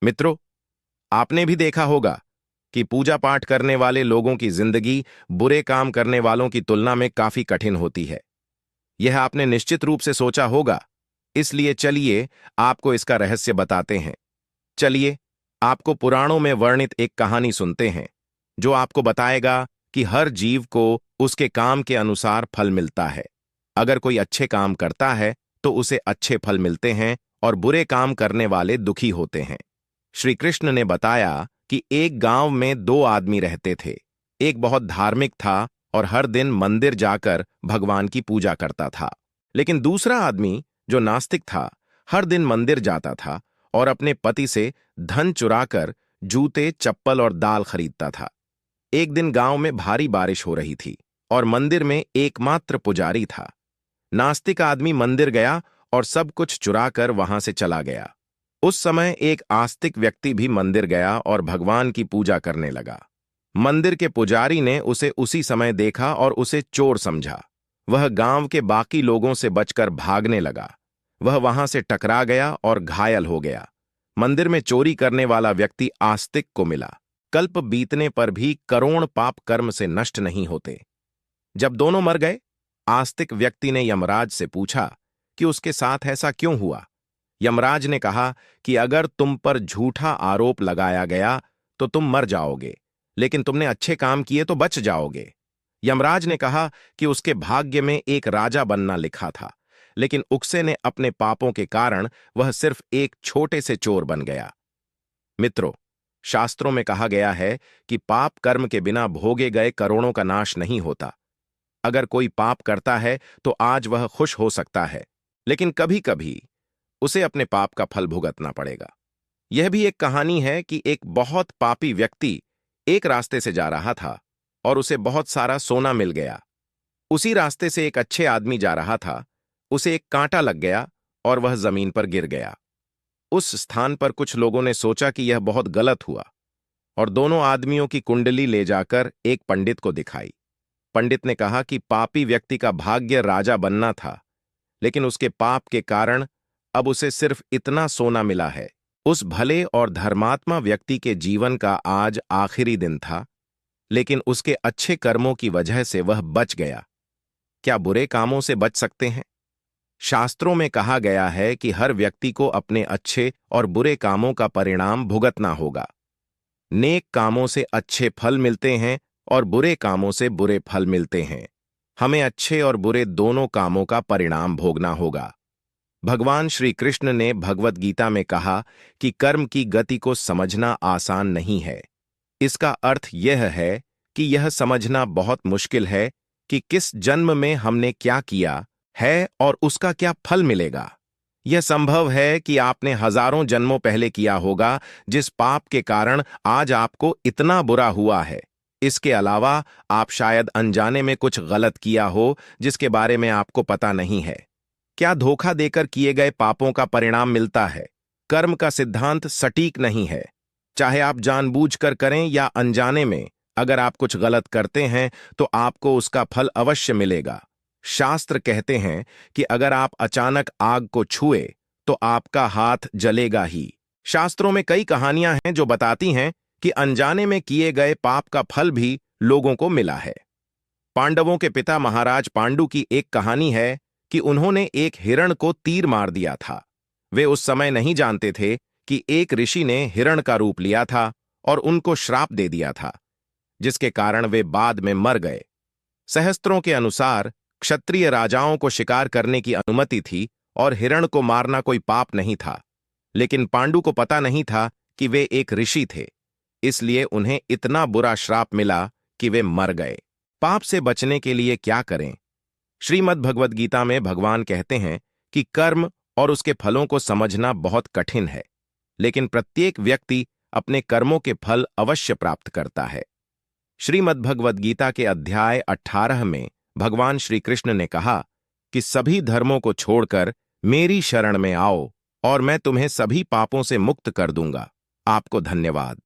मित्रों, आपने भी देखा होगा कि पूजा पाठ करने वाले लोगों की जिंदगी बुरे काम करने वालों की तुलना में काफी कठिन होती है। यह आपने निश्चित रूप से सोचा होगा, इसलिए चलिए आपको इसका रहस्य बताते हैं। चलिए आपको पुराणों में वर्णित एक कहानी सुनते हैं, जो आपको बताएगा कि हर जीव को उसके काम के अनुसार फल मिलता है। अगर कोई अच्छे काम करता है तो उसे अच्छे फल मिलते हैं और बुरे काम करने वाले दुखी होते हैं। श्री कृष्ण ने बताया कि एक गांव में दो आदमी रहते थे। एक बहुत धार्मिक था और हर दिन मंदिर जाकर भगवान की पूजा करता था। लेकिन दूसरा आदमी, जो नास्तिक था, हर दिन मंदिर जाता था और अपने पति से धन चुराकर जूते, चप्पल और दाल खरीदता था। एक दिन गांव में भारी बारिश हो रही थी और मंदिर में एकमात्र पुजारी था। नास्तिक आदमी मंदिर गया और सब कुछ चुराकर वहां से चला गया। उस समय एक आस्तिक व्यक्ति भी मंदिर गया और भगवान की पूजा करने लगा। मंदिर के पुजारी ने उसे उसी समय देखा और उसे चोर समझा। वह गांव के बाकी लोगों से बचकर भागने लगा। वह वहां से टकरा गया और घायल हो गया। मंदिर में चोरी करने वाला व्यक्ति आस्तिक को मिला। कल्प बीतने पर भी करोड़ पाप कर्म से नष्ट नहीं होते। जब दोनों मर गए, आस्तिक व्यक्ति ने यमराज से पूछा कि उसके साथ ऐसा क्यों हुआ। यमराज ने कहा कि अगर तुम पर झूठा आरोप लगाया गया तो तुम मर जाओगे, लेकिन तुमने अच्छे काम किए तो बच जाओगे। यमराज ने कहा कि उसके भाग्य में एक राजा बनना लिखा था, लेकिन उकसे ने अपने पापों के कारण वह सिर्फ एक छोटे से चोर बन गया। मित्रों, शास्त्रों में कहा गया है कि पाप कर्म के बिना भोगे गए करोड़ों का नाश नहीं होता। अगर कोई पाप करता है तो आज वह खुश हो सकता है, लेकिन कभी कभी उसे अपने पाप का फल भुगतना पड़ेगा। यह भी एक कहानी है कि एक बहुत पापी व्यक्ति एक रास्ते से जा रहा था और उसे बहुत सारा सोना मिल गया। उसी रास्ते से एक अच्छे आदमी जा रहा था। उसे एक कांटा लग गया और वह जमीन पर गिर गया। उस स्थान पर कुछ लोगों ने सोचा कि यह बहुत गलत हुआ और दोनों आदमियों की कुंडली ले जाकर एक पंडित को दिखाई। पंडित ने कहा कि पापी व्यक्ति का भाग्य राजा बनना था, लेकिन उसके पाप के कारण अब उसे सिर्फ इतना सोना मिला है। उस भले और धर्मात्मा व्यक्ति के जीवन का आज आखिरी दिन था, लेकिन उसके अच्छे कर्मों की वजह से वह बच गया। क्या बुरे कामों से बच सकते हैं? शास्त्रों में कहा गया है कि हर व्यक्ति को अपने अच्छे और बुरे कामों का परिणाम भुगतना होगा। नेक कामों से अच्छे फल मिलते हैं और बुरे कामों से बुरे फल मिलते हैं। हमें अच्छे और बुरे दोनों कामों का परिणाम भोगना होगा। भगवान श्री कृष्ण ने भगवत गीता में कहा कि कर्म की गति को समझना आसान नहीं है। इसका अर्थ यह है कि यह समझना बहुत मुश्किल है कि किस जन्म में हमने क्या किया है और उसका क्या फल मिलेगा। यह संभव है कि आपने हजारों जन्मों पहले किया होगा, जिस पाप के कारण आज आपको इतना बुरा हुआ है। इसके अलावा आप शायद अनजाने में कुछ गलत किया हो, जिसके बारे में आपको पता नहीं है। क्या धोखा देकर किए गए पापों का परिणाम मिलता है? कर्म का सिद्धांत सटीक नहीं है। चाहे आप जानबूझकर करें या अनजाने में, अगर आप कुछ गलत करते हैं तो आपको उसका फल अवश्य मिलेगा। शास्त्र कहते हैं कि अगर आप अचानक आग को छुए तो आपका हाथ जलेगा ही। शास्त्रों में कई कहानियां हैं जो बताती हैं कि अनजाने में किए गए पाप का फल भी लोगों को मिला है। पांडवों के पिता महाराज पांडु की एक कहानी है कि उन्होंने एक हिरण को तीर मार दिया था। वे उस समय नहीं जानते थे कि एक ऋषि ने हिरण का रूप लिया था और उनको श्राप दे दिया था, जिसके कारण वे बाद में मर गए। सहस्त्रों के अनुसार क्षत्रिय राजाओं को शिकार करने की अनुमति थी और हिरण को मारना कोई पाप नहीं था, लेकिन पांडु को पता नहीं था कि वे एक ऋषि थे, इसलिए उन्हें इतना बुरा श्राप मिला कि वे मर गए। पाप से बचने के लिए क्या करें? श्रीमद् भगवद गीता में भगवान कहते हैं कि कर्म और उसके फलों को समझना बहुत कठिन है, लेकिन प्रत्येक व्यक्ति अपने कर्मों के फल अवश्य प्राप्त करता है। श्रीमद् भगवद गीता के अध्याय 18 में भगवान श्री कृष्ण ने कहा कि सभी धर्मों को छोड़कर मेरी शरण में आओ और मैं तुम्हें सभी पापों से मुक्त कर दूंगा। आपको धन्यवाद।